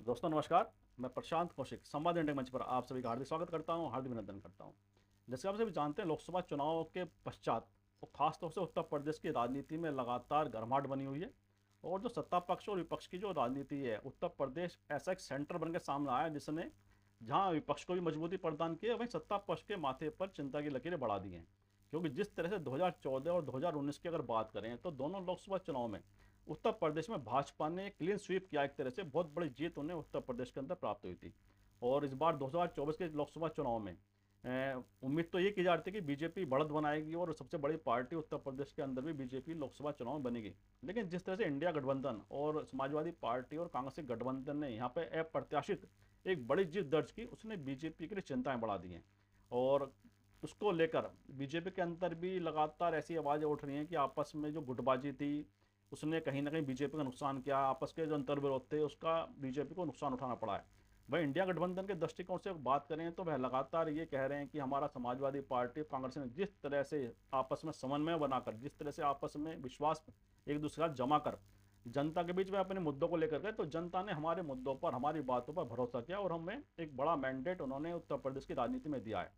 दोस्तों नमस्कार। मैं प्रशांत कौशिक संवाद इंडिया मंच पर आप सभी का हार्दिक स्वागत करता हूं, हार्दिक अभिनंदन करता हूं। जैसे आप सभी जानते हैं, लोकसभा चुनाव के पश्चात और खासतौर से उत्तर प्रदेश की राजनीति में लगातार गर्माहट बनी हुई है। और जो सत्ता पक्ष और विपक्ष की जो राजनीति है, उत्तर प्रदेश ऐसा एक सेंटर बन के सामने आया है जिसने जहां विपक्ष को भी मजबूती प्रदान की है, वहीं सत्ता पक्ष के माथे पर चिंता की लकीरें बढ़ा दी हैं। क्योंकि जिस तरह से 2014 और 2019 की अगर बात करें तो दोनों लोकसभा चुनाव में उत्तर प्रदेश में भाजपा ने क्लीन स्वीप किया। एक तरह से बहुत बड़ी जीत उन्हें उत्तर प्रदेश के अंदर प्राप्त हुई थी। और इस बार 2024 के लोकसभा चुनाव में उम्मीद तो ये की जा रही थी कि बीजेपी बढ़त बनाएगी और सबसे बड़ी पार्टी उत्तर प्रदेश के अंदर भी बीजेपी लोकसभा चुनाव में बनेगी। लेकिन जिस तरह से इंडिया गठबंधन और समाजवादी पार्टी और कांग्रेस के गठबंधन ने यहाँ पे अप्रत्याशित एक बड़ी जीत दर्ज की, उसने बीजेपी के लिए चिंताएं बढ़ा दी हैं। और उसको लेकर बीजेपी के अंदर भी लगातार ऐसी आवाज़ें उठ रही हैं कि आपस में जो गुटबाजी थी उसने कहीं ना कहीं बीजेपी का नुकसान किया। आपस के जो अंतर्विरोध थे उसका बीजेपी को नुकसान उठाना पड़ा है। वही इंडिया गठबंधन के दृष्टिकोण से बात करें तो वह लगातार ये कह रहे हैं कि हमारा समाजवादी पार्टी कांग्रेस ने जिस तरह से आपस में समन्वय बनाकर, जिस तरह से आपस में विश्वास एक दूसरे का जमा कर जनता के बीच में अपने मुद्दों को लेकर गए, तो जनता ने हमारे मुद्दों पर, हमारी बातों पर भरोसा किया और हमें एक बड़ा मैंडेट उन्होंने उत्तर प्रदेश की राजनीति में दिया है।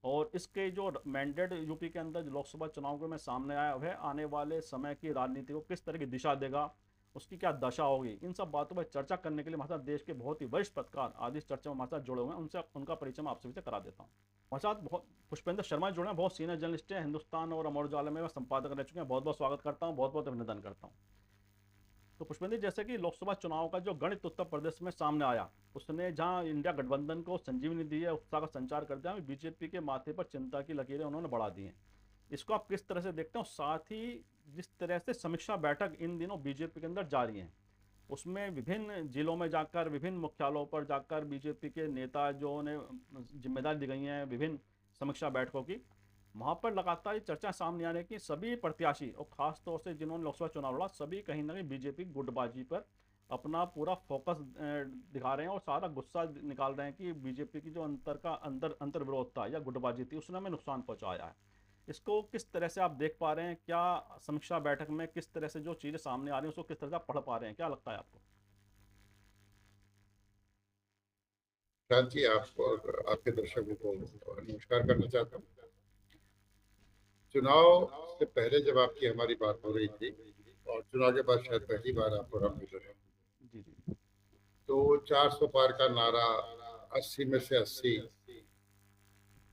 और इसके जो मैंडेट यूपी के अंदर लोकसभा चुनाव के में सामने आया, वह आने वाले समय की राजनीति को किस तरह की दिशा देगा, उसकी क्या दशा होगी, इन सब बातों पर चर्चा करने के लिए हमारे साथ देश के बहुत ही वरिष्ठ पत्रकार आज इस चर्चा में हमारे साथ जुड़े हुए हैं। उनसे उनका परिचय मैं आप सभी से करा देता हूँ। हमारे साथ बहुत पुष्पेंद्र शर्मा जुड़े हैं, बहुत सीनियर जर्नलिस्ट हैं, हिंदुस्तान और अमर उजाला में वह संपादक रह चुके हैं। बहुत बहुत स्वागत करता हूँ, बहुत बहुत अभिनंदन करता हूँ। तो पुष्पेंद्र, जैसे कि लोकसभा चुनाव का जो गणित उत्तर प्रदेश में सामने आया, उसने जहां इंडिया गठबंधन को संजीवनी दी है, उत्साह का संचार कर दिया, बीजेपी के माथे पर चिंता की लकीरें उन्होंने बढ़ा दी हैं। इसको आप किस तरह से देखते हो? साथ ही जिस तरह से समीक्षा बैठक इन दिनों बीजेपी के अंदर जारी है, उसमें विभिन्न जिलों में जाकर, विभिन्न मुख्यालयों पर जाकर बीजेपी के नेता जो ने जिम्मेदारी दी गई हैं विभिन्न समीक्षा बैठकों की, वहां पर लगातार ये चर्चा सामने आ रही है कि सभी प्रत्याशी और खास तौर से जिन्होंने लोकसभा चुनाव लड़ा, सभी कहीं ना कहीं बीजेपी गुटबाजी पर अपना पूरा फोकस दिखा रहे हैं और सारा गुस्सा निकाल रहे हैं कि बीजेपी की जो अंतर विरोध था या गुटबाजी थी, उसने हमें नुकसान पहुंचाया है। इसको किस तरह से आप देख पा रहे हैं? क्या समीक्षा बैठक में किस तरह से जो चीजें सामने आ रही हैं उसको किस तरह से आप पढ़ पा रहे हैं? क्या लगता है आपको? प्रशांत जी, आप और आपके दर्शकों को नमस्कार करना चाहता हूँ। चुनाव से पहले जब आपकी हमारी बात हो रही थी और चुनाव के बाद शायद पहली बार आप और हम मिल रहे हैं, जी जी। तो 400 पार का नारा, 80 में से 80,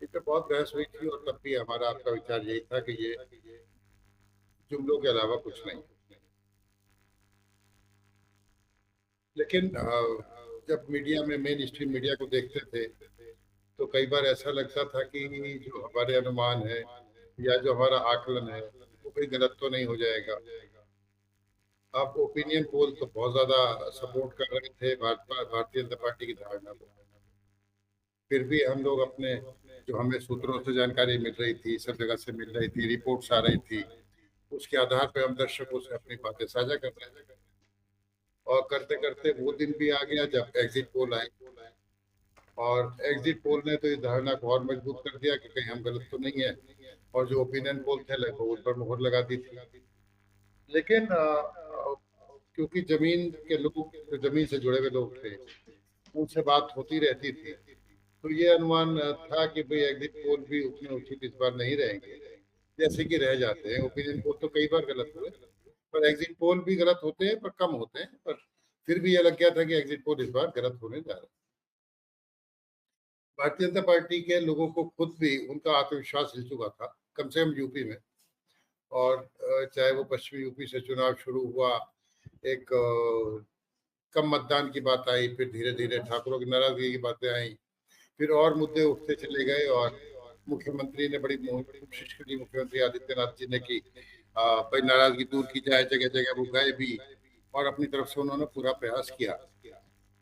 इस पे बहुत बहस हुई थी और तब भी हमारा आपका विचार यही था कि ये जुमलों के अलावा कुछ नहीं। लेकिन जब मीडिया में मेन स्ट्रीम मीडिया को देखते थे तो कई बार ऐसा लगता था कि जो हमारे अनुमान है या जो हमारा आकलन है वो कहीं गलत तो नहीं हो जाएगा। आप ओपिनियन पोल तो बहुत ज्यादा सपोर्ट कर रहे थे भाजपा भारतीय जनता पार्टी की धारणा को। फिर भी हम लोग अपने जो हमें सूत्रों से जानकारी मिल रही थी, सब जगह से मिल रही थी, रिपोर्ट्स आ रही थी, उसके आधार पर हम दर्शकों से अपनी बातें साझा कर रहे थे। और करते करते वो दिन भी आ गया जब एग्जिट पोल आए और एग्जिट पोल ने तो इस धारणा को और मजबूत कर दिया कि कहीं हम गलत तो नहीं है, और जो ओपिनियन पोल थे लगभग उन पर मुहर लगा दी थी। लेकिन क्योंकि जमीन के लोग, जो जमीन से जुड़े हुए लोग थे, उनसे बात होती रहती थी, तो ये अनुमान था कि भाई एग्जिट पोल भी उतने उचित इस बार नहीं रहेंगे जैसे कि रह जाते हैं। ओपिनियन पोल तो कई बार गलत हुए, पर एग्जिट पोल भी गलत होते हैं पर कम होते हैं। पर फिर भी ये लग गया था कि एग्जिट पोल इस बार गलत होने जा रहा है। भारतीय जनता पार्टी के लोगों को खुद भी उनका आत्मविश्वास हिल चुका था, कम से कम यूपी में। और चाहे वो पश्चिमी यूपी से चुनाव शुरू हुआ, एक कम मतदान की बात आई, फिर धीरे धीरे ठाकुरों की नाराजगी की बातें आई, फिर और मुद्दे उठते चले गए और मुख्यमंत्री ने बड़ी कोशिश करी, मुख्यमंत्री आदित्यनाथ जी ने की भाई नाराजगी दूर की जाए। जगह जगह वो गए भी और अपनी तरफ से उन्होंने पूरा प्रयास किया।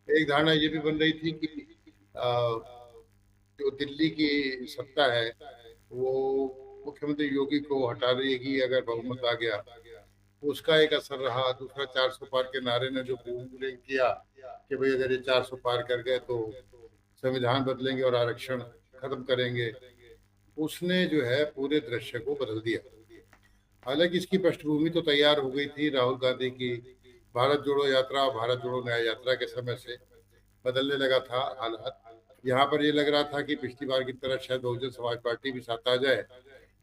एक धारणा ये भी बन रही थी कि जो दिल्ली की सत्ता है वो मुख्यमंत्री योगी को हटा देगी अगर बहुमत आ गया। उसका एक असर रहा। दूसरा, 400 पार के नारे ने जो बूम किया कि भाई अगर ये 400 पार कर गए तो संविधान बदलेंगे और आरक्षण खत्म करेंगे, उसने जो है पूरे दृश्य को बदल दिया। हालांकि इसकी पृष्ठभूमि तो तैयार हो गई थी राहुल गांधी की भारत जोड़ो यात्रा और भारत जोड़ो न्याय यात्रा के समय से। बदलने लगा था हालात। यहाँ पर ये लग रहा था कि पिछली बार की तरह शायद बहुजन समाज पार्टी भी साथ आ जाए,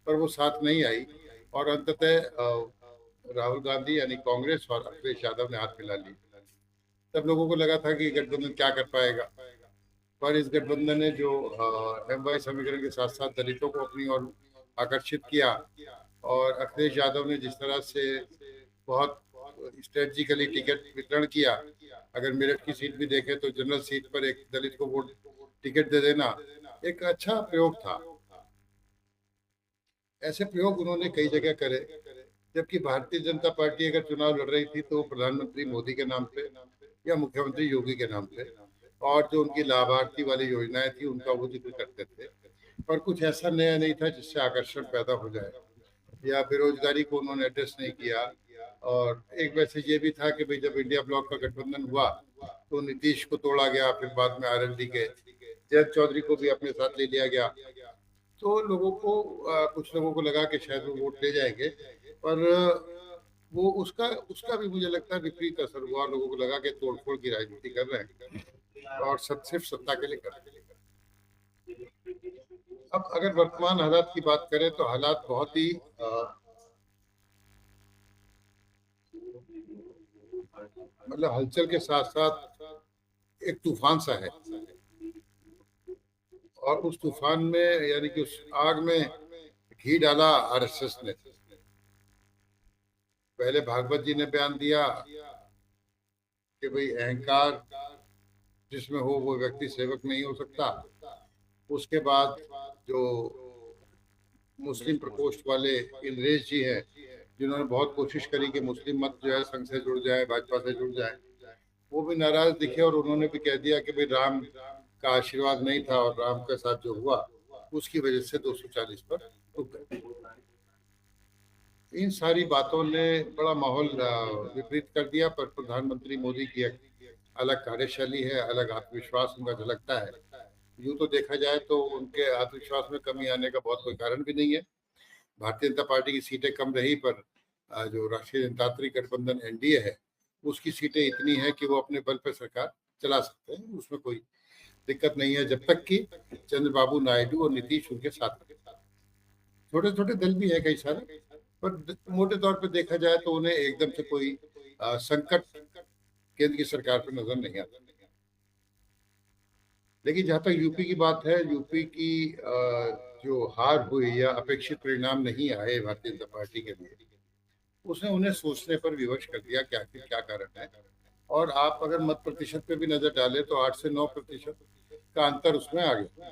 पर वो साथ नहीं आई और अंततः राहुल गांधी यानी कांग्रेस और अखिलेश यादव ने हाथ मिला लिए। तब लोगों को लगा था कि गठबंधन क्या कर पाएगा, पर इस गठबंधन ने जो एमवाई समीकरण के साथ साथ दलितों को अपनी ओर आकर्षित किया और अखिलेश यादव ने जिस तरह से बहुत स्ट्रेटजिकली टिकट वितरण किया। अगर मेरठ की सीट भी देखें तो जनरल सीट पर एक दलित को वोट टिकट दे देना एक अच्छा प्रयोग था। ऐसे प्रयोग उन्होंने कई जगह करे। जबकि भारतीय जनता पार्टी अगर चुनाव लड़ रही थी तो प्रधानमंत्री मोदी के नाम पे या मुख्यमंत्री योगी के नाम पे, और जो उनकी लाभार्थी वाली योजनाएं थी उनका वो जिक्र करते थे, पर कुछ ऐसा नया नहीं था जिससे आकर्षण पैदा हो जाए। या बेरोजगारी को उन्होंने एड्रेस नहीं किया। और एक वैसे ये भी था कि भाई जब इंडिया ब्लॉक का गठबंधन हुआ तो नीतीश को तोड़ा गया, फिर बाद में आरएलडी के जयंत चौधरी को भी अपने साथ ले लिया गया। तो लोगों को कुछ लोगों को लगा कि शायद वो वोट ले जाएंगे, पर वो उसका उसका भी मुझे लगता है विपरीत असर हुआ। लोगों को लगा कि तोड़फोड़ की राजनीति कर रहे हैं और सिर्फ सत्ता के लिए कर रहे हैं। अब अगर वर्तमान हालात की बात करें तो हालात बहुत ही मतलब हलचल के साथ साथ एक तूफान सा है। और उस तूफान में यानी कि उस आग में घी डाला आरएसएस ने। पहले भागवत जी ने बयान दिया कि भाई अहंकार जिसमें हो वो व्यक्ति सेवक नहीं हो सकता। उसके बाद जो मुस्लिम प्रकोष्ठ वाले इंद्रेश जी हैं, जिन्होंने बहुत कोशिश करी कि मुस्लिम मत जो है संघ से जुड़ जाए, भाजपा से जुड़ जाए, वो भी नाराज दिखे और उन्होंने भी कह दिया कि भाई राम का आशीर्वाद नहीं था और राम के साथ जो हुआ उसकी वजह से 240 पर रुक गए। इन सारी बातों ने बड़ा माहौल विपरीत कर दिया। पर प्रधानमंत्री मोदी की एक अलग कार्यशैली है, अलग आत्मविश्वास उनका झलकता है। यूं तो देखा जाए तो उनके आत्मविश्वास में कमी आने का बहुत कोई कारण भी नहीं है। भारतीय जनता पार्टी की सीटें कम रही, पर जो राष्ट्रीय जनतांत्रिक गठबंधन एनडीए है उसकी सीटें इतनी है कि वो अपने बल पर सरकार चला सकते हैं। उसमें कोई दिक्कत नहीं है जब तक कि चंद्रबाबू नायडू और नीतीश उनके साथ हैं। छोटे छोटे दल भी है कई सारे, पर मोटे तौर पर देखा जाए तो उन्हें एकदम से कोई संकट केंद्र की सरकार पर नजर नहीं आता। लेकिन जहां तक यूपी की बात है, यूपी की जो हार हुई या अपेक्षित परिणाम नहीं आए भारतीय जनता पार्टी के लिए, उसने उन्हें सोचने पर विवश कर दिया कि आखिर क्या कारण है। और आप अगर मत प्रतिशत पे भी नजर डालें तो 8 से 9% का अंतर उसमें आ गया।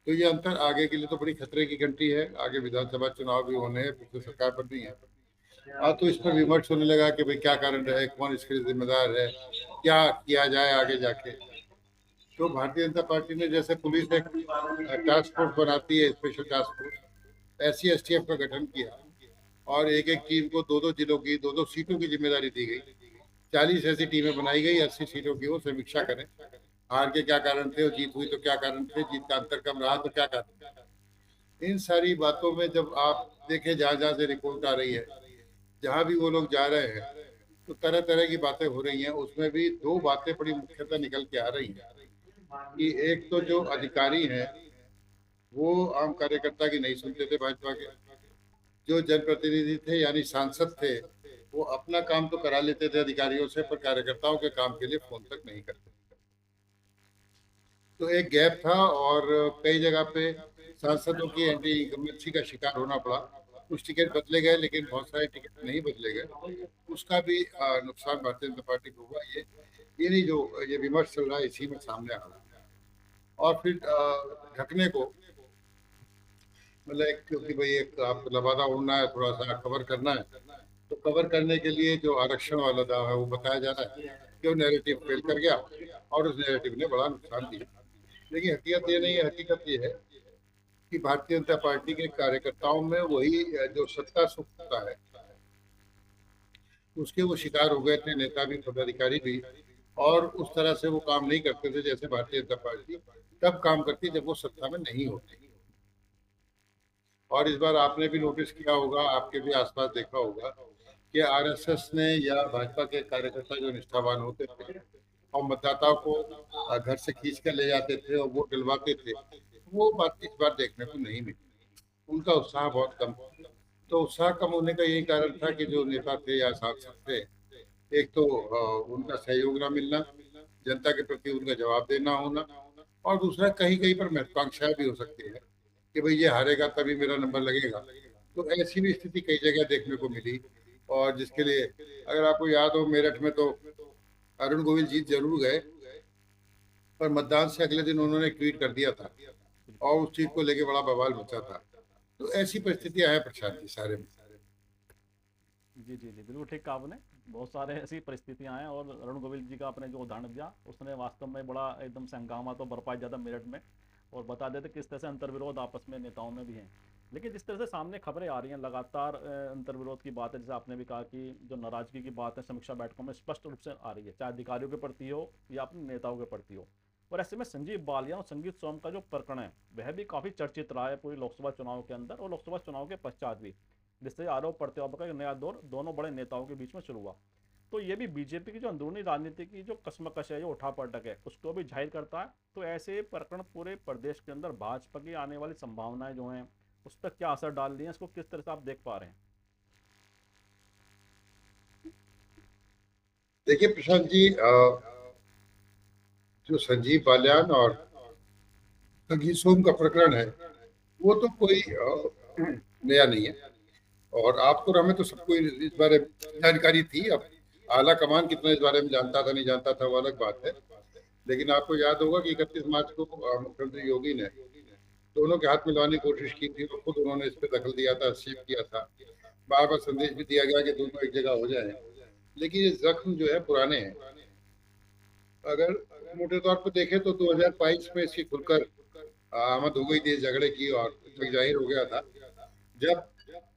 तो ये अंतर आगे के लिए तो बड़ी खतरे की घंटी है। आगे विधानसभा चुनाव भी होने हैं, पिछले सरकार बननी है। तो इस पर विमर्श होने लगा कि भाई क्या कारण रहे, कौन इसके लिए जिम्मेदार है, क्या किया जाए आगे जाके। तो भारतीय जनता पार्टी ने जैसे पुलिस एक टास्क फोर्स बनाती है, स्पेशल टास्क फोर्स, ऐसी एसटीएफ का गठन किया और एक एक टीम को दो दो जिलों की दो दो सीटों की जिम्मेदारी दी गई। 40 ऐसी टीमें बनाई गई, 80 सीटों की। वो समीक्षा करें हार के क्या कारण थे और जीत हुई तो क्या कारण थे, जीत का अंतर कम रहा तो क्या कारण। इन सारी बातों में जब आप देखें जहां जहां से रिपोर्ट आ रही है, जहां भी वो लोग जा रहे हैं, तो तरह तरह की बातें हो रही हैं। उसमें भी दो बातें बड़ी मुख्यतः निकल के आ रही हैं कि एक तो जो अधिकारी हैं वो आम कार्यकर्ता की नहीं सुनते थे भाजपा के। जो जनप्रतिनिधि थे यानी सांसद थे, वो अपना काम तो करा लेते थे अधिकारियों से, पर कार्यकर्ताओं के काम के लिए फोन तक नहीं करते। तो एक गैप था और कई जगह पे सांसदों की एंटी इनकम्बेंसी का शिकार होना पड़ा। कुछ टिकट बदले गए लेकिन बहुत सारे टिकट नहीं बदले गए। उसका भी नुकसान भारतीय जनता पार्टी को हुआ। ये नहीं जो ये विमर्श चल रहा है इसी में सामने आ रहा है। और फिर ढकने को मतलब क्योंकि भाई एक आप लबादा उड़ना है, थोड़ा सा कवर करना है, तो कवर करने के लिए जो आरक्षण वाला दावा है वो बताया जा रहा है कि वो नैरेटिव फेल कर गया और उस नैरेटिव ने बड़ा नुकसान दिया। लेकिन हकीकत ये नहीं है। हकीकत ये है कि भारतीय जनता पार्टी के कार्यकर्ताओं में वही जो सत्ता सुखता है उसके वो शिकार हो गए थे, नेता भी पदाधिकारी भी। और उस तरह से वो काम नहीं करते थे जैसे भारतीय जनता पार्टी तब काम करती जब वो सत्ता में नहीं होती। और इस बार आपने भी नोटिस किया होगा, आपके भी आसपास देखा होगा कि आरएसएस ने या भाजपा के कार्यकर्ता जो निष्ठावान होते थे और मतदाताओं को घर से खींच कर ले जाते थे और वोट डलवाते थे, वो बात इस बार देखने को नहीं मिली। उनका उत्साह बहुत कम था। तो उत्साह कम होने का यही कारण था कि जो नेता थे या सांसद थे, एक तो उनका सहयोग ना मिलना, जनता के प्रति उनका जवाबदेह ना होना, और दूसरा कहीं कहीं पर महत्वाकांक्षाएं भी हो सकती है कि भाई ये हारेगा तभी मेरा नंबर लगेगा। तो ऐसी भी स्थिति कई जगह देखने को मिली। और जिसके लिए अगर आपको याद हो, मेरठ में तो अरुण गोविल जीत जरूर गए, पर मतदान से अगले दिन उन्होंने ट्वीट कर दिया था बिल्कुल। और उस चीज को लेके बड़ा बवाल मचा था। तो ऐसी परिस्थितियां हैं प्रशांत जी सारे में। जी जी जी, बिल्कुल ठीक कहा आपने। बहुत सारे ऐसी परिस्थितियां हैं, और अरुण गोविल जी का आपने जो उदाहरण दिया, उसने वास्तव में बड़ा एकदम से हंगामा तो बरपाया जाता मेरठ में, और बता देते किस तरह से अंतर्विरोध आपस में नेताओं में भी हैं। लेकिन जिस तरह से सामने खबरें आ रही हैं लगातार, अंतर्विरोध की बात है, जैसे आपने भी कहा कि जो नाराजगी की बात है समीक्षा बैठकों में स्पष्ट रूप से आ रही है, चाहे अधिकारियों के प्रति हो या अपने नेताओं के प्रति हो। और ऐसे में संजीव बालियान और संगीत सोम का जो प्रकरण है, वह भी काफ़ी चर्चित रहा है पूरी लोकसभा चुनाव के अंदर और लोकसभा चुनाव के पश्चात भी, जिससे आरोप प्रत्यारोप का एक नया दौर दोनों बड़े नेताओं के बीच में शुरू हुआ। तो ये भी बीजेपी की जो अंदरूनी राजनीति की जो कश्मकश है, जो उठापटक है, उसको भी जाहिर करता है। तो ऐसे प्रकरण पूरे प्रदेश के अंदर भाजपा की आने वाली संभावनाएं जो हैं, उस पर क्या असर डाल रही है, इसको किस तरह से आप देख पा रहे हैं? देखिए प्रशांत जी, जो संजीव बालियान और संगीत सोम का प्रकरण है, वो तो कोई नया नहीं है। और आपको और हमें तो सबको इस बारे में जानकारी थी। अब आला कमान कितना इस बारे में जानता था नहीं जानता था वो अलग बात है। लेकिन आपको याद होगा कि 31 मार्च को मुख्यमंत्री योगी ने दोनों के हाथ मिलवाने की कोशिश की थी, और खुद उन्होंने इस पर दखल दिया था, हस्तक्षेप किया था। बार बार संदेश भी दिया गया कि दोनों एक जगह हो जाए। लेकिन ये जख्म जो है पुराने हैं। अगर मोटे तौर पर देखें तो 2022 में इसकी खुलकर आमद हो गई थी इस झगड़े की, और जग जाहिर हो गया था जब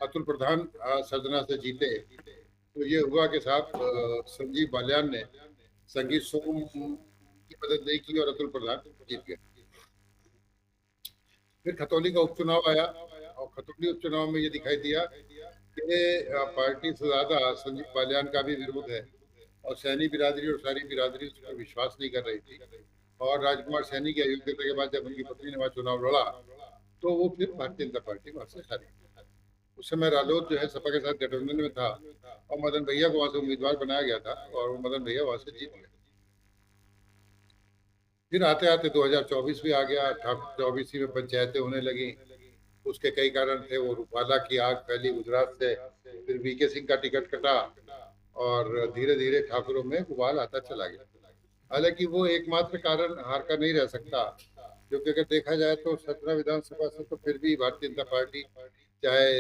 अतुल प्रधान सजना से जीते। तो ये हुआ कि साहब संजीव बालियान ने संगीत सोम की मदद नहीं की और अतुल प्रधान जीत गए। फिर खतौली का उपचुनाव आया, और खतौली उपचुनाव में ये दिखाई दिया कि पार्टी से ज्यादा संजीव बालियान का भी विरोध है, और सैनी बिरादरी और सारी बिरादरी उस पर विश्वास नहीं कर रही थी। और राजकुमार सैनी की अयोग्यता के बाद जब उनकी पत्नी ने वहां चुनाव लड़ा, तो वो फिर भारतीय जनता पार्टी वहां से हारी। उस समय रालोद जो है सपा के साथ गठबंधन में था, और मदन भैया को वहां से उम्मीदवार बनाया गया था, और वो मदन भैया वहां से जीत गए। फिर आते आते 2024 भी आ गया। ठाकुर 24 में पंचायतें होने लगी। उसके कई कारण थे। वो रूपाला की आग फैली गुजरात से, फिर वीके सिंह का टिकट कटा, और धीरे धीरे ठाकुरों में उबाल आता चला गया। हालांकि वो एकमात्र कारण हार का नहीं रह सकता, क्योंकि अगर देखा जाए तो 17 विधानसभा से तो फिर भी भारतीय जनता पार्टी चाहे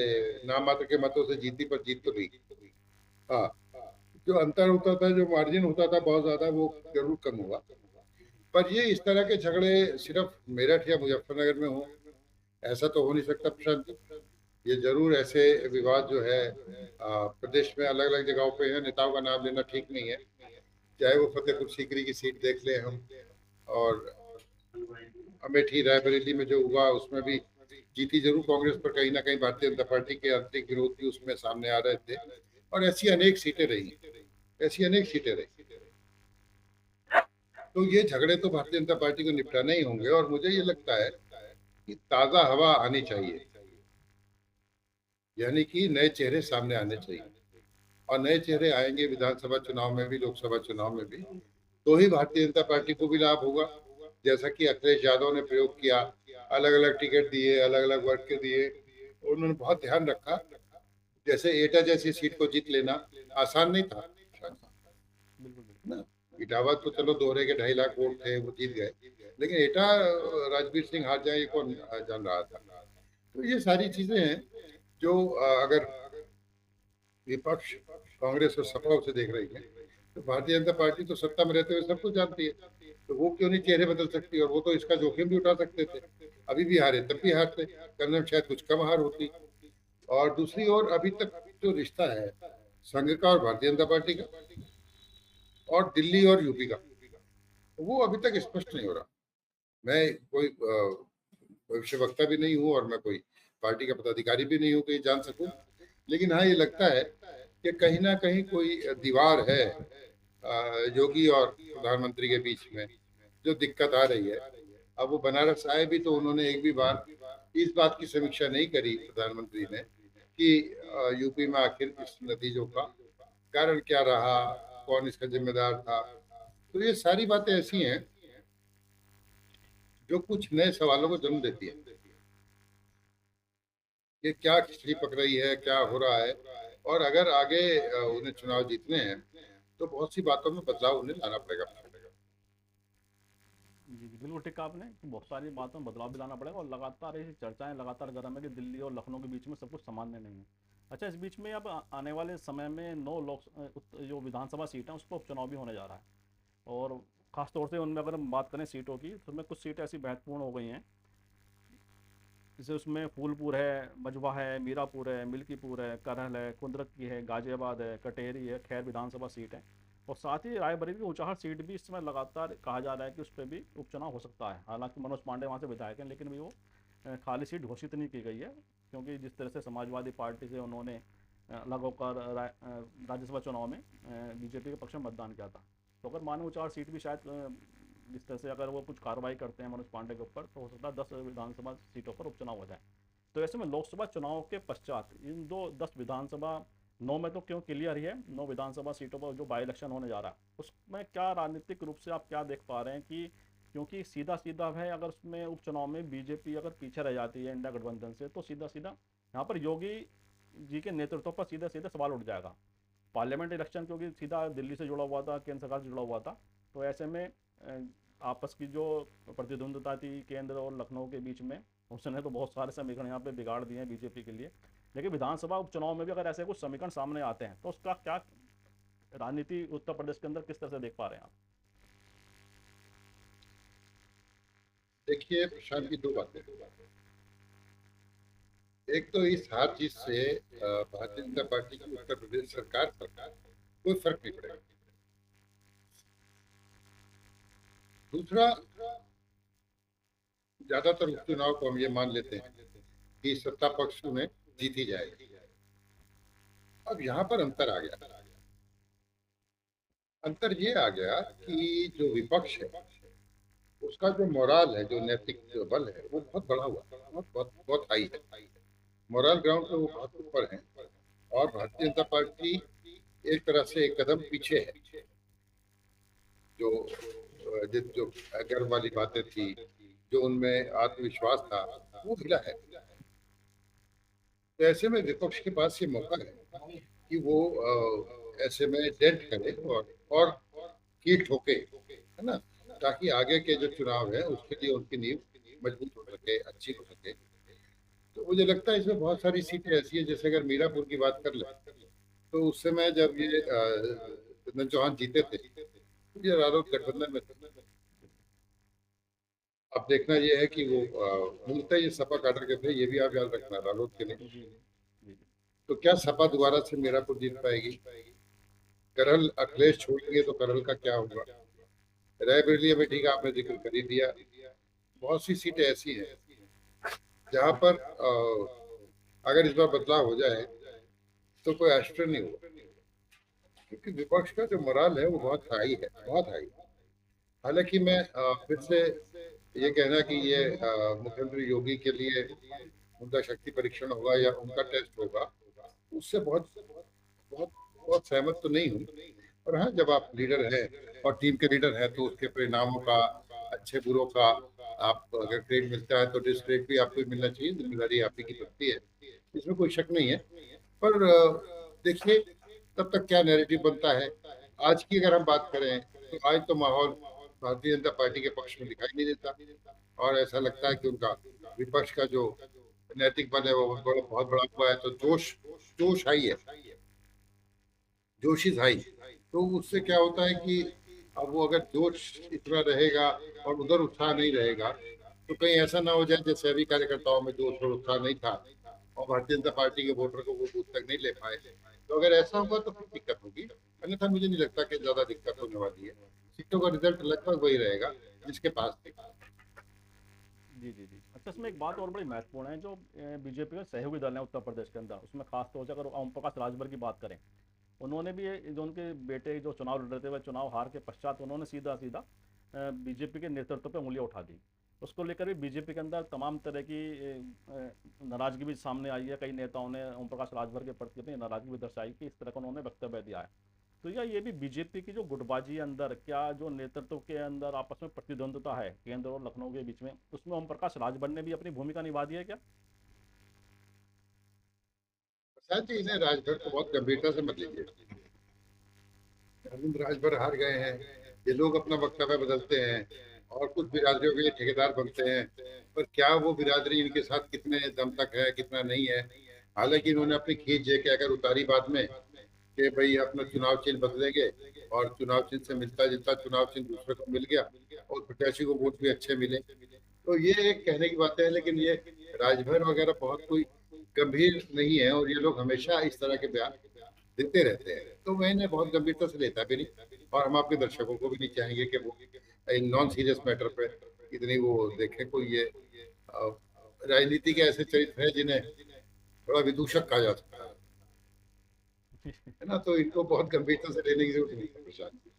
नाम मात्र के मतों से जीती, पर जीत तो गई। हाँ, जो अंतर होता था, जो मार्जिन होता था बहुत ज्यादा, वो जरूर कम हुआ। पर ये इस तरह के झगड़े सिर्फ मेरठ या मुजफ्फरनगर में हो, ऐसा तो हो नहीं सकता प्रशांत जी। ये जरूर ऐसे विवाद जो है प्रदेश में अलग अलग जगहों पे है। नेताओं का नाम लेना ठीक नहीं है। चाहे वो फतेहपुर सीकरी की सीट देख लें हम, और अमेठी रायबरेली में जो हुआ उसमें भी जीती जरूर कांग्रेस, पर कहीं ना कहीं भारतीय जनता पार्टी के आंतरिक विरोध भी उसमें सामने आ रहे थे। और ऐसी अनेक सीटें रही, ऐसी अनेक सीटें रही। तो ये झगड़े तो भारतीय जनता पार्टी को निपटाने ही होंगे, और मुझे ये लगता है कि ताजा हवा आनी चाहिए, यानी कि नए चेहरे सामने आने चाहिए। और नए चेहरे आएंगे विधानसभा चुनाव में भी, लोकसभा चुनाव में भी, तो ही भारतीय जनता पार्टी को भी लाभ होगा। जैसा कि अखिलेश यादव ने प्रयोग किया, अलग अलग टिकट दिए, अलग अलग वर्ग के दिए। उन्होंने बहुत ध्यान रखा। जैसे एटा जैसी सीट को जीत लेना आसान नहीं था बिल्कुल बिल्कुल। ना। इटावा तो चलो दोहरे के 2.5 लाख वोट थे, वो जीत गए। लेकिन एटा राजवीर सिंह हार जाए ये कौन जान रहा था। तो ये सारी चीजें हैं जो अगर विपक्ष कांग्रेस और सपा उसे देख रही है, तो भारतीय जनता पार्टी तो सत्ता में रहते हुए सब कुछ जानती है। तो वो क्यों नहीं चेहरे बदल सकती, और वो तो इसका जोखिम भी उठा सकते थे। अभी भी हारे तब भी हारते, करने में शायद कुछ कम हार होती। और दूसरी ओर अभी तक जो रिश्ता है संघ का और भारतीय जनता पार्टी का, और दिल्ली और यूपी का, वो अभी तक स्पष्ट नहीं हो रहा। मैं कोई भविष्य वक्ता भी नहीं हूँ, और मैं कोई पार्टी का पदाधिकारी भी नहीं हूँ कि ये जान सकूं। लेकिन हाँ, ये लगता है कि कहीं ना कहीं कोई दीवार है योगी और प्रधानमंत्री के बीच में जो दिक्कत आ रही है, अब वो बनारस आए भी तो उन्होंने एक भी बार इस बात की समीक्षा नहीं करी प्रधानमंत्री ने कि यूपी में आखिर इस नतीजों का कारण क्या रहा, कौन इसका जिम्मेदार था। तो ये सारी बातें ऐसी हैं जो कुछ नए सवालों को जन्म देती है कि क्या खिचड़ी पक रही है, क्या हो रहा है। और अगर आगे उन्हें चुनाव जीतने हैं तो बहुत सी बातों में बदलाव उन्हें लाना पड़ेगा। जी जी, बिल्कुल ठीक कहा आपने कि बहुत सारी बातों में बदलाव भी लाना पड़ेगा, और लगातार ऐसी चर्चाएं लगातार गर्म है कि दिल्ली और लखनऊ के बीच में सब कुछ सामान्य नहीं है। अच्छा, इस बीच में अब आने वाले समय में 9 जो विधानसभा सीट हैं उस पर उपचुनाव भी होने जा रहा है। और ख़ास तौर से उनमें अगर हम बात करें सीटों की, तो उनमें कुछ सीटें ऐसी महत्वपूर्ण हो गई हैं, जैसे उसमें फूलपुर है, मझवा है, मीरापुर है, मिल्कीपुर है, करहल है, कुंदरक की है, गाजियाबाद है, कटेहरी है, खैर विधानसभा सीट है। और साथ ही रायबरेली की ऊंचाहार सीट भी इस समय लगातार कहा जा रहा है कि उस पर भी उपचुनाव हो सकता है। हालांकि मनोज पांडे वहाँ से विधायक हैं, लेकिन भी वो खाली सीट घोषित नहीं की गई है, क्योंकि जिस तरह से समाजवादी पार्टी से उन्होंने अलग होकर राज्यसभा चुनाव में बीजेपी के पक्ष में मतदान किया था। तो अगर मानो ऊंचाहार सीट भी शायद जिस तरह से अगर वो कुछ कार्रवाई करते हैं मनोज पांडे के ऊपर, तो हो सकता है 10 विधानसभा सीटों पर उपचुनाव हो जाए। तो ऐसे में लोकसभा चुनाव के पश्चात इन दो 10 विधानसभा, 9 में तो क्यों क्लियर ही है, 9 विधानसभा सीटों पर जो बाई इलेक्शन होने जा रहा है उसमें क्या राजनीतिक रूप से आप क्या देख पा रहे हैं कि, क्योंकि सीधा सीधा है, अगर उसमें उपचुनाव में बीजेपी अगर पीछे रह जाती है इंडिया गठबंधन से, तो सीधा सीधा यहाँ पर योगी जी के नेतृत्व पर सीधा सीधा सवाल उठ जाएगा। पार्लियामेंट इलेक्शन क्योंकि सीधा दिल्ली से जुड़ा हुआ था, केंद्र सरकार से जुड़ा हुआ था, तो ऐसे में आपस की जो प्रतिद्वंद्विता थी केंद्र और लखनऊ के बीच में, उसने तो बहुत सारे समीकरण यहाँ पे बिगाड़ दिए हैं बीजेपी के लिए। लेकिन विधानसभा उपचुनाव में भी अगर ऐसे कुछ समीकरण सामने आते हैं, तो उसका क्या राजनीति उत्तर प्रदेश के अंदर किस तरह से देख पा रहे हैं आप? देखिए प्रशांत की दो बातें। एक तो इस हार जीत से भारतीय जनता पार्टी की उत्तर प्रदेश सरकार पर कोई फर्क नहीं पड़ेगा। दूसरा, ज्यादातर उपचुनाव को हम ये मान लेते हैं कि सत्ता पक्ष में जीती जाएगी। अब यहाँ पर अंतर आ गया। अंतर ये आ गया कि जो विपक्ष है उसका जो मोराल है, जो नैतिक जो बल है, वो बहुत बढ़ा हुआ है, बहुत बहुत बहुत हाई है। मोरल ग्राउंड पे वो बहुत ऊपर है। और भारतीय जनता पार्टी एक तरह से एक कदम पीछे है। जो जो गर्व वाली बातें थी, जो उनमें आत्मविश्वास था, वो गिरा है। तो ऐसे में विपक्ष के पास ये मौका है कि वो ऐसे में डेंट करे और कील ठोके, है ना, ताकि आगे के जो चुनाव है उसके लिए उनकी नींव मजबूत हो सके, अच्छी हो सके। तो मुझे लगता है इसमें बहुत सारी सीटें ऐसी है, जैसे अगर मीरापुर की बात कर ले, तो उस समय जब ये चंदन चौहान जीते थे, तो ये रालोद गठबंधन में थे। अब देखना ये है कि वो मूलतः ये सपा काडर के थे, ये भी आप याद रखना, रालोद के नहीं। जी जी जी जी। तो क्या सपा दोबारा से मीरापुर जीत पाएगी? करहल अखिलेश छोड़ेंगे तो करहल का क्या होगा? रायबरेली में ठीक है, आपने जिक्र कर ही दिया। बहुत सी सीटें ऐसी हैं जहां पर अगर इस बार बदलाव हो जाए तो कोई आश्चर्य नहीं होगा, क्योंकि विपक्ष का जो मोराल है वो बहुत हाई है, बहुत हाई। हालांकि मैं फिर से ये कहना कि ये मुख्यमंत्री योगी के लिए उनका शक्ति परीक्षण होगा या उनका टेस्ट होगा, उससे बहुत बहुत बहुत सहमत तो नहीं हूँ। और हाँ, जब आप लीडर हैं और टीम के लीडर हैं तो उसके परिणामों का, अच्छे बुरों का, आप अगर क्रेडिट मिलता है तो डिसक्रेडिट भी आपको ही मिलना चाहिए, जिम्मेदारी आप ही की बनती है, इसमें कोई शक नहीं है। पर देखिए तब तक क्या नैरेटिव बनता है। आज की अगर हम बात करें तो आज तो माहौल भारतीय जनता पार्टी के पक्ष में दिखाई नहीं देता, और ऐसा लगता है कि उनका विपक्ष का जो नैतिक बल है वो बहुत बड़ा हुआ है। तो जोश जोश हाई है, जोश इज हाई। तो उससे क्या होता है कि अब वो अगर जोश इतना रहेगा और उधर उत्साह नहीं रहेगा, तो कहीं ऐसा ना हो जाए जैसे अभी कार्यकर्ताओं में जोश और उत्साह नहीं था और भारतीय जनता पार्टी के वोटर को वो बूथ तक नहीं ले पाए। तो अगर ऐसा होगा तो फिर दिक्कत होगी, अन्यथा मुझे नहीं लगता कि ज्यादा दिक्कत होने वाली है। सीटों का रिजल्ट लगभग वही रहेगा जिसके पास थे। जी जी जी। अच्छा, इसमें एक बात और बड़ी महत्वपूर्ण है, जो बीजेपी का सहयोगी दल है उत्तर प्रदेश के अंदर, उसमें खास तौर से अगर ओम प्रकाश राजभर की बात करें, उन्होंने भी जो उनके बेटे जो चुनाव लड़ रहे थे, वह चुनाव हार के पश्चात उन्होंने सीधा सीधा बीजेपी के नेतृत्व पे उंगलियां उठा दी। उसको लेकर भी बीजेपी के अंदर तमाम तरह की नाराजगी भी सामने आई है। कई नेताओं ने ओम प्रकाश राजभर के प्रति अपनी नाराजगी भी दर्शाई कि इस तरह का उन्होंने वक्तव्य दिया है। तो ये भी बीजेपी की जो गुटबाजी है अंदर, क्या जो नेतृत्व के अंदर आपस में प्रतिद्वंद्विता है केंद्र और लखनऊ के बीच में, उसमें ओम प्रकाश राजभर ने भी अपनी भूमिका निभा दी है क्या? प्रसाद जी, इन्हें राजभर को बहुत गंभीरता से मत लीजिए। अरविंद राजभर हार गए हैं, ये लोग अपना वक्तव्य बदलते हैं और कुछ बिरादरियों के लिए ठेकेदार बनते हैं, पर क्या वो बिरादरी इनके साथ कितने दम तक है, कितना नहीं है। हालांकि इन्होंने अपनी खींच जे के अगर उतारी बाद में कि भाई अपना चुनाव चिन्ह बदलेंगे, और चुनाव चिन्ह से मिलता जुलता चुनाव चिन्ह दूसरे को मिल गया और प्रत्याशी को वोट भी अच्छे मिले, तो ये एक कहने की बात है। लेकिन ये राजभर वगैरह बहुत कोई गंभीर नहीं है, और ये लोग हमेशा इस तरह के बयान देते रहते हैं, तो मैं इन्हें बहुत गंभीरता से लेता भी नहीं। और हम आपके दर्शकों को भी नहीं चाहेंगे कि वो इन नॉन सीरियस मैटर पे इतनी वो देखें। कोई ये अ, राजनीति के ऐसे चरित्र हैं जिन्हें थोड़ा विदूषक कहा जा सकता है ना, तो इनको बहुत गंभीरता से लेने की जरूरत नहीं है प्रशांत जी।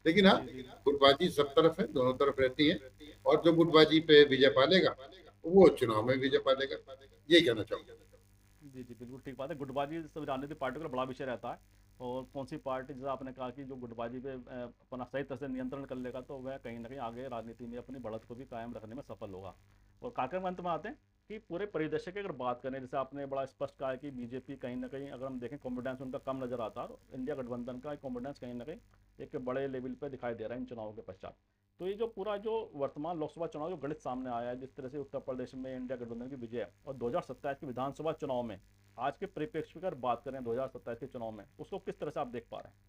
लेकिन हाँ, जी जी गुटबाजी सब तरफ है, दोनों तरफ रहती है, और जो गुटबाजी पे विजय पालेगा वो चुनाव में विजय पालेगा, ये कहना चाहूंगा। जी जी, बिल्कुल ठीक बात है। गुटबाजी सब राजनीतिक पार्टियों का बड़ा विषय रहता है। और कौन सी पार्टी, जैसा आपने कहा कि जो गुटबाजी पे अपना सही तरह से नियंत्रण कर लेगा, तो वह कहीं ना कहीं आगे राजनीति में अपनी बढ़त को भी कायम रखने में सफल होगा। और कार्यक्रम के अंत में आते हैं कि पूरे परिदृश्य की अगर बात करें, जैसे आपने बड़ा स्पष्ट कहा है कि बीजेपी कहीं ना कहीं, अगर हम देखें, कॉन्फिडेंस उनका कम नजर आता है, और इंडिया गठबंधन का कॉन्फिडेंस कहीं ना कहीं एक बड़े लेवल पर दिखाई दे रहा है इन चुनावों के पश्चात। तो ये जो पूरा जो वर्तमान लोकसभा चुनाव जो गणित सामने आया है, जिस तरह से उत्तर प्रदेश में इंडिया गठबंधन की विजय और 2027 के विधानसभा चुनाव में, आज के परिप्रेक्ष्य में अगर बात करें 2027 के चुनाव में, उसको किस तरह से आप देख पा रहे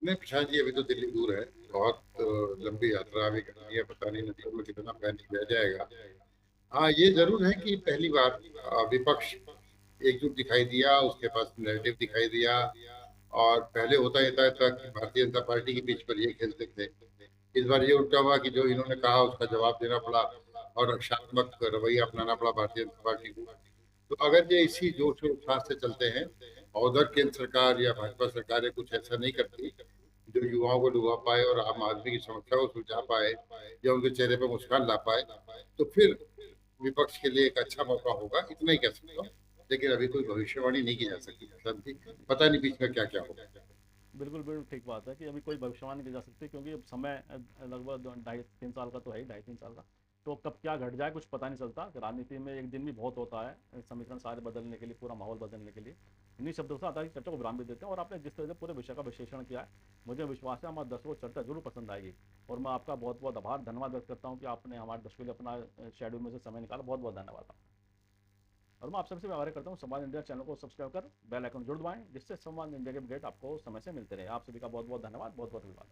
नहीं प्रशांत जी, अभी तो दिल्ली दूर है, बहुत लंबी यात्रा अभी करनी है, पता नहीं नदियों में कितना पानी बह जाएगा। हाँ, ये जरूर है कि पहली बार विपक्ष एकजुट दिखाई दिया, उसके पास नैरेटिव दिखाई दिया। और पहले होता ये था कि भारतीय जनता पार्टी के बीच पर ये खेलते थे। इस बार ये उल्टा हुआ कि जो इन्होंने कहा उसका जवाब देना पड़ा, और रक्षात्मक रवैया अपनाना पड़ा भारतीय जनता पार्टी को। तो अगर ये इसी जोश और उत्साह से चलते हैं, और उधर केंद्र सरकार या भाजपा सरकारें कुछ ऐसा नहीं करती जो युवाओं को डुबा पाए और आम आदमी की समस्या को सुलझा पाए या उनके चेहरे पर मुस्कान ला पाए, तो फिर विपक्ष के लिए एक अच्छा मौका होगा, इतना ही कह सकता हूँ। लेकिन अभी कोई भविष्यवाणी नहीं की जा सकती प्रशांत जी, पता नहीं बीच में क्या क्या होगा। हैं? बिल्कुल बिल्कुल ठीक बात है कि अभी कोई भविष्यवाणी नहीं की जा सकती, क्योंकि अब समय लगभग 2.5-3 साल का तो है ही, 2.5-3 साल का। तो कब क्या घट जाए कुछ पता नहीं चलता। राजनीति में एक दिन भी बहुत होता है समीकरण सारे बदलने के लिए, पूरा माहौल बदलने के लिए। इन्हीं शब्दों से आता है कि चर्चा को विराम भी देते हैं। और आपने जिस तरह से पूरे विषय का विश्लेषण किया है, मुझे विश्वास है हमारे दर्शकों को चर्चा जरूर पसंद आएगी। और मैं आपका बहुत बहुत आभार, धन्यवाद व्यक्त करता हूँ कि आपने हमारे दर्शकों के लिए अपना शेड्यूल में से समय निकाला। बहुत बहुत धन्यवाद आपका। और मैं आप सबसे आग्रह करता हूँ, संवाद इंडिया चैनल को सब्सक्राइब कर बेल आइकन जरूर दबाएं, जिससे संवाद इंडिया के अपडेट आपको समय से मिलते रहे। आप सभी का बहुत बहुत धन्यवाद, बहुत बहुत धन्यवाद।